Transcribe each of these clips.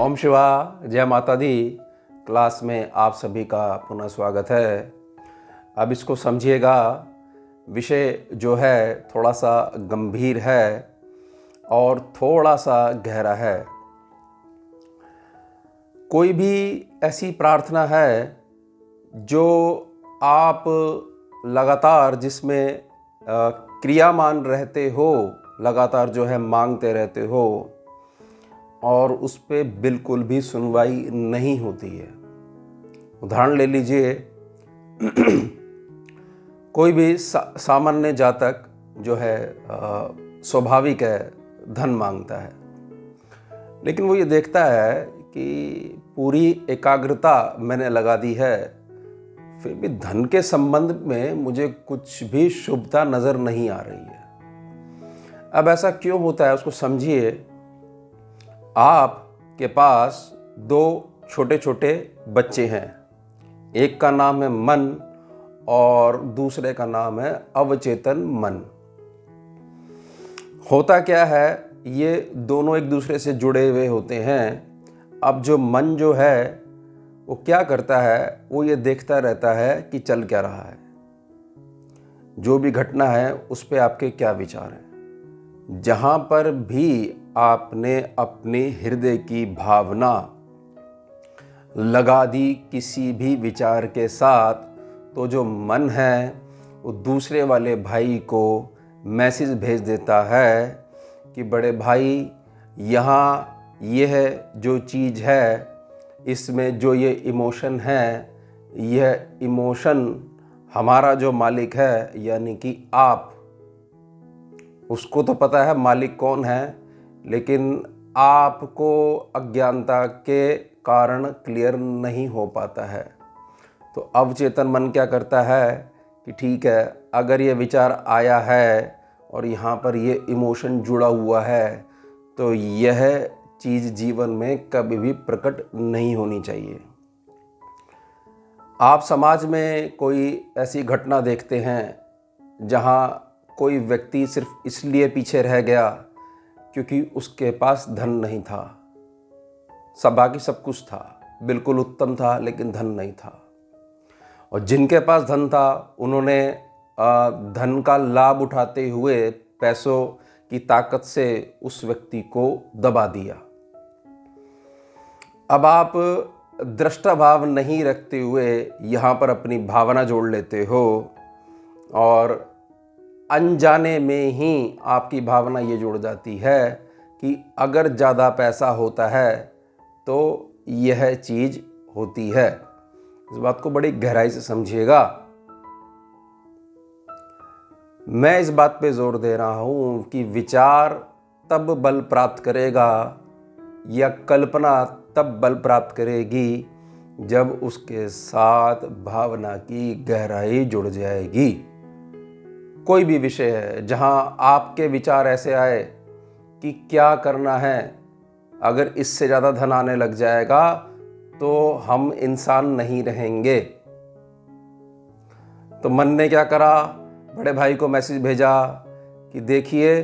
ओम शिवा, जय माता दी। क्लास में आप सभी का पुनः स्वागत है। अब इसको समझिएगा, विषय जो है थोड़ा सा गंभीर है और थोड़ा सा गहरा है। कोई भी ऐसी प्रार्थना है जो आप लगातार जिसमें क्रियामान रहते हो, लगातार जो है मांगते रहते हो और उस पर बिल्कुल भी सुनवाई नहीं होती है। उदाहरण ले लीजिए, कोई भी सामान्य जातक जो है स्वाभाविक है, धन मांगता है, लेकिन वो ये देखता है कि पूरी एकाग्रता मैंने लगा दी है, फिर भी धन के संबंध में मुझे कुछ भी शुभता नज़र नहीं आ रही है। अब ऐसा क्यों होता है उसको समझिए। आपके पास दो छोटे छोटे बच्चे हैं, एक का नाम है मन और दूसरे का नाम है अवचेतन मन। होता क्या है, ये दोनों एक दूसरे से जुड़े हुए होते हैं। अब जो मन जो है वो क्या करता है, वो ये देखता रहता है कि चल क्या रहा है, जो भी घटना है उस पे आपके क्या विचार हैं। जहाँ पर भी आपने अपने हृदय की भावना लगा दी किसी भी विचार के साथ, तो जो मन है वो दूसरे वाले भाई को मैसेज भेज देता है कि बड़े भाई, यहाँ यह जो चीज़ है, इसमें जो ये इमोशन है, यह इमोशन हमारा जो मालिक है यानी कि आप, उसको तो पता है मालिक कौन है, लेकिन आपको अज्ञानता के कारण क्लियर नहीं हो पाता है। तो अवचेतन मन क्या करता है कि ठीक है, अगर ये विचार आया है और यहाँ पर ये इमोशन जुड़ा हुआ है, तो यह चीज़ जीवन में कभी भी प्रकट नहीं होनी चाहिए। आप समाज में कोई ऐसी घटना देखते हैं जहाँ कोई व्यक्ति सिर्फ इसलिए पीछे रह गया क्योंकि उसके पास धन नहीं था। बाकी सब कुछ था, बिल्कुल उत्तम था, लेकिन धन नहीं था। और जिनके पास धन था उन्होंने धन का लाभ उठाते हुए पैसों की ताकत से उस व्यक्ति को दबा दिया। अब आप दृष्टा भाव नहीं रखते हुए यहाँ पर अपनी भावना जोड़ लेते हो और अनजाने में ही आपकी भावना ये जुड़ जाती है कि अगर ज़्यादा पैसा होता है तो यह चीज़ होती है। इस बात को बड़ी गहराई से समझिएगा। मैं इस बात पे जोर दे रहा हूँ कि विचार तब बल प्राप्त करेगा या कल्पना तब बल प्राप्त करेगी जब उसके साथ भावना की गहराई जुड़ जाएगी। कोई भी विषय है जहाँ आपके विचार ऐसे आए कि क्या करना है, अगर इससे ज़्यादा धन आने लग जाएगा तो हम इंसान नहीं रहेंगे। तो मन ने क्या करा, बड़े भाई को मैसेज भेजा कि देखिए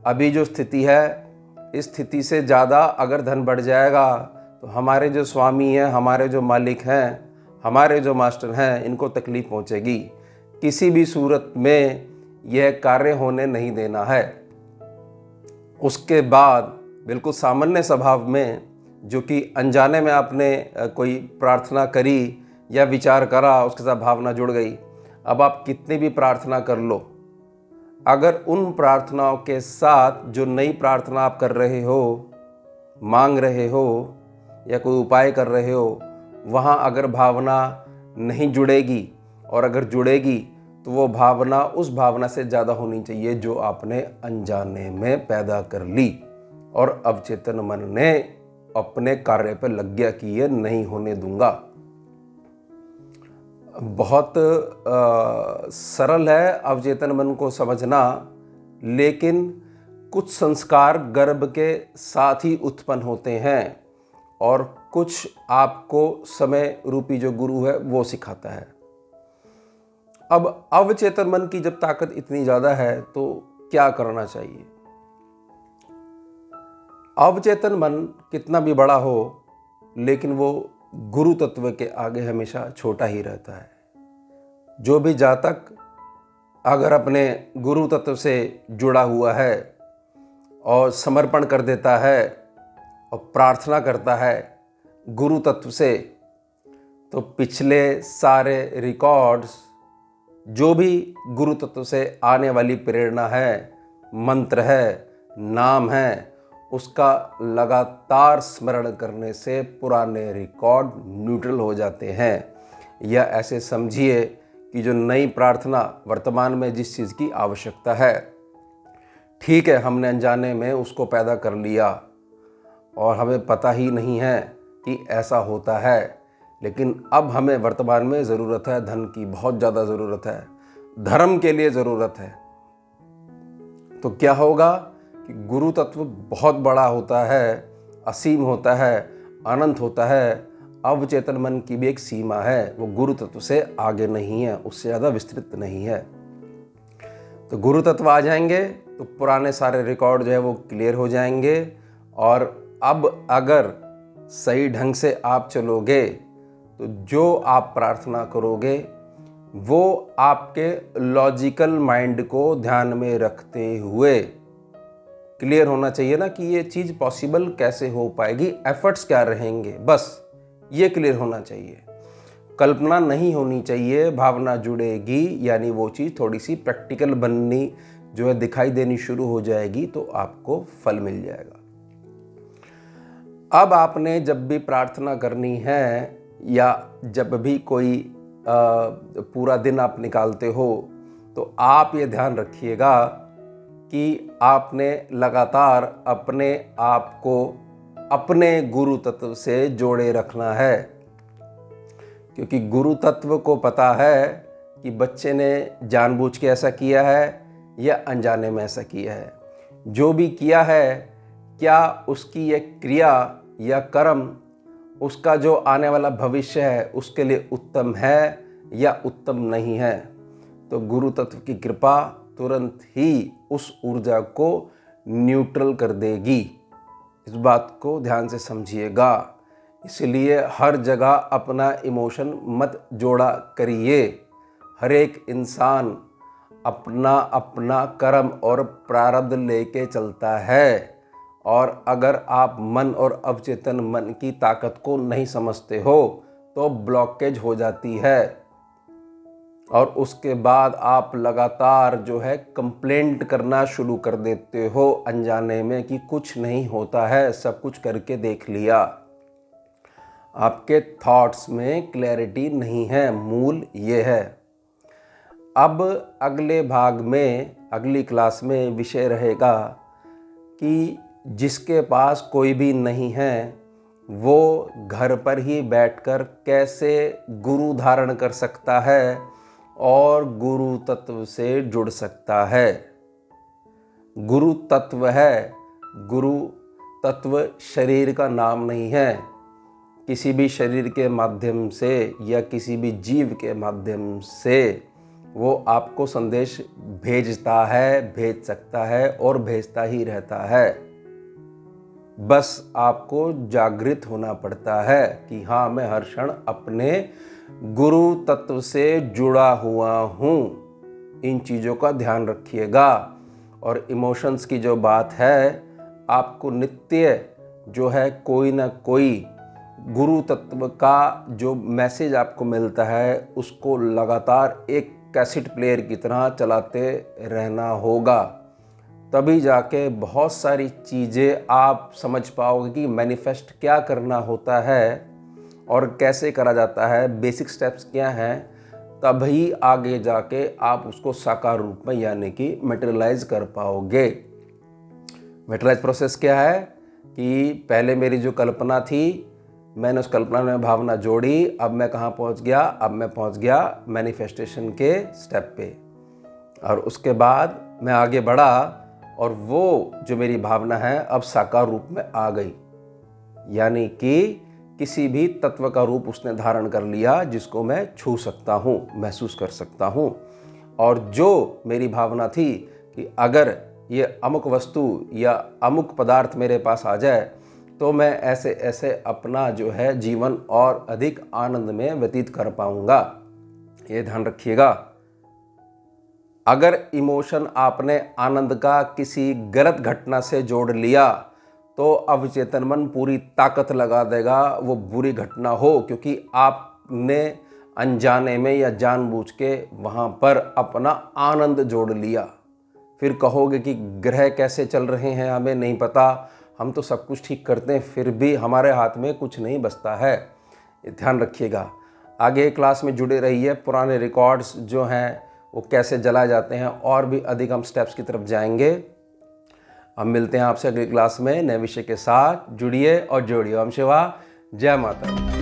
अभी जो स्थिति है, इस स्थिति से ज़्यादा अगर धन बढ़ जाएगा तो हमारे जो स्वामी हैं, हमारे जो मालिक हैं, हमारे जो मास्टर हैं, इनको तकलीफ़ पहुँचेगी। किसी भी सूरत में यह कार्य होने नहीं देना है। उसके बाद बिल्कुल सामान्य स्वभाव में, जो कि अनजाने में आपने कोई प्रार्थना करी या विचार करा, उसके साथ भावना जुड़ गई। अब आप कितनी भी प्रार्थना कर लो, अगर उन प्रार्थनाओं के साथ जो नई प्रार्थना आप कर रहे हो, मांग रहे हो या कोई उपाय कर रहे हो, वहाँ अगर भावना नहीं जुड़ेगी और अगर जुड़ेगी तो वो भावना उस भावना से ज़्यादा होनी चाहिए जो आपने अनजाने में पैदा कर ली और अवचेतन मन ने अपने कार्य पर लग गया कि ये नहीं होने दूंगा। बहुत सरल है अवचेतन मन को समझना, लेकिन कुछ संस्कार गर्भ के साथ ही उत्पन्न होते हैं और कुछ आपको समय रूपी जो गुरु है वो सिखाता है। अब अवचेतन मन की जब ताकत इतनी ज़्यादा है तो क्या करना चाहिए? अवचेतन मन कितना भी बड़ा हो, लेकिन वो गुरु तत्व के आगे हमेशा छोटा ही रहता है। जो भी जातक अगर अपने गुरु तत्व से जुड़ा हुआ है और समर्पण कर देता है और प्रार्थना करता है गुरु तत्व से, तो पिछले सारे रिकॉर्ड्स, जो भी गुरु तत्व से आने वाली प्रेरणा है, मंत्र है, नाम है, उसका लगातार स्मरण करने से पुराने रिकॉर्ड न्यूट्रल हो जाते हैं। या ऐसे समझिए कि जो नई प्रार्थना वर्तमान में जिस चीज़ की आवश्यकता है, ठीक है, हमने अनजाने में उसको पैदा कर लिया और हमें पता ही नहीं है कि ऐसा होता है, लेकिन अब हमें वर्तमान में ज़रूरत है धन की, बहुत ज़्यादा ज़रूरत है, धर्म के लिए ज़रूरत है। तो क्या होगा कि गुरु तत्व बहुत बड़ा होता है, असीम होता है, अनंत होता है। अवचेतन मन की भी एक सीमा है, वो गुरु तत्व से आगे नहीं है, उससे ज़्यादा विस्तृत नहीं है। तो गुरु तत्व आ जाएंगे तो पुराने सारे रिकॉर्ड जो है वो क्लियर हो जाएंगे। और अब अगर सही ढंग से आप चलोगे तो जो आप प्रार्थना करोगे वो आपके लॉजिकल माइंड को ध्यान में रखते हुए क्लियर होना चाहिए ना कि ये चीज़ पॉसिबल कैसे हो पाएगी, एफर्ट्स क्या रहेंगे, बस ये क्लियर होना चाहिए। कल्पना नहीं होनी चाहिए, भावना जुड़ेगी, यानी वो चीज़ थोड़ी सी प्रैक्टिकल बननी जो है दिखाई देनी शुरू हो जाएगी, तो आपको फल मिल जाएगा। अब आपने जब भी प्रार्थना करनी है या जब भी कोई पूरा दिन आप निकालते हो, तो आप ये ध्यान रखिएगा कि आपने लगातार अपने आप को अपने गुरु तत्व से जोड़े रखना है। क्योंकि गुरु तत्व को पता है कि बच्चे ने जानबूझ के ऐसा किया है या अनजाने में ऐसा किया है। जो भी किया है, क्या उसकी ये क्रिया या कर्म उसका जो आने वाला भविष्य है उसके लिए उत्तम है या उत्तम नहीं है। तो गुरु तत्व की कृपा तुरंत ही उस ऊर्जा को न्यूट्रल कर देगी। इस बात को ध्यान से समझिएगा। इसलिए हर जगह अपना इमोशन मत जोड़ा करिए। हर एक इंसान अपना अपना कर्म और प्रारब्ध लेके चलता है, और अगर आप मन और अवचेतन मन की ताकत को नहीं समझते हो तो ब्लॉकेज हो जाती है, और उसके बाद आप लगातार जो है कंप्लेंट करना शुरू कर देते हो अनजाने में कि कुछ नहीं होता है, सब कुछ करके देख लिया। आपके थॉट्स में क्लैरिटी नहीं है, मूल ये है। अब अगले भाग में, अगली क्लास में विषय रहेगा कि जिसके पास कोई भी नहीं है वो घर पर ही बैठकर कैसे गुरु धारण कर सकता है और गुरु तत्व से जुड़ सकता है। गुरु तत्व है, गुरु तत्व शरीर का नाम नहीं है। किसी भी शरीर के माध्यम से या किसी भी जीव के माध्यम से वो आपको संदेश भेजता है, भेज सकता है और भेजता ही रहता है। बस आपको जागृत होना पड़ता है कि हाँ, मैं हर क्षण अपने गुरु तत्व से जुड़ा हुआ हूँ। इन चीज़ों का ध्यान रखिएगा। और इमोशंस की जो बात है, आपको नित्य जो है कोई ना कोई गुरु तत्व का जो मैसेज आपको मिलता है उसको लगातार एक कैसेट प्लेयर की तरह चलाते रहना होगा। तभी जाके बहुत सारी चीज़ें आप समझ पाओगे कि मैनिफेस्ट क्या करना होता है और कैसे करा जाता है, बेसिक स्टेप्स क्या हैं। तभी आगे जाके आप उसको साकार रूप में यानी कि मटेरियलाइज कर पाओगे। मटेरियलाइज प्रोसेस क्या है कि पहले मेरी जो कल्पना थी, मैंने उस कल्पना में भावना जोड़ी, अब मैं कहाँ पहुँच गया, अब मैं पहुँच गया मैनिफेस्टेशन के स्टेप पे। और उसके बाद मैं आगे बढ़ा और वो जो मेरी भावना है अब साकार रूप में आ गई, यानी कि किसी भी तत्व का रूप उसने धारण कर लिया जिसको मैं छू सकता हूँ, महसूस कर सकता हूँ। और जो मेरी भावना थी कि अगर ये अमुक वस्तु या अमुक पदार्थ मेरे पास आ जाए तो मैं ऐसे ऐसे अपना जो है जीवन और अधिक आनंद में व्यतीत कर पाऊंगा। ये ध्यान रखिएगा। अगर इमोशन आपने आनंद का किसी गलत घटना से जोड़ लिया तो अवचेतन मन पूरी ताकत लगा देगा वो बुरी घटना हो, क्योंकि आपने अनजाने में या जानबूझ के वहाँ पर अपना आनंद जोड़ लिया। फिर कहोगे कि ग्रह कैसे चल रहे हैं हमें नहीं पता, हम तो सब कुछ ठीक करते हैं फिर भी हमारे हाथ में कुछ नहीं बचता है। ये ध्यान रखिएगा। आगे क्लास में जुड़े रहिए। पुराने रिकॉर्ड्स जो हैं वो कैसे जलाए जाते हैं और भी अधिक हम स्टेप्स की तरफ जाएंगे। हम मिलते हैं आपसे अगली क्लास में नए विषय के साथ। जुड़िए और जोड़िए। ओम शिवा, जय माता।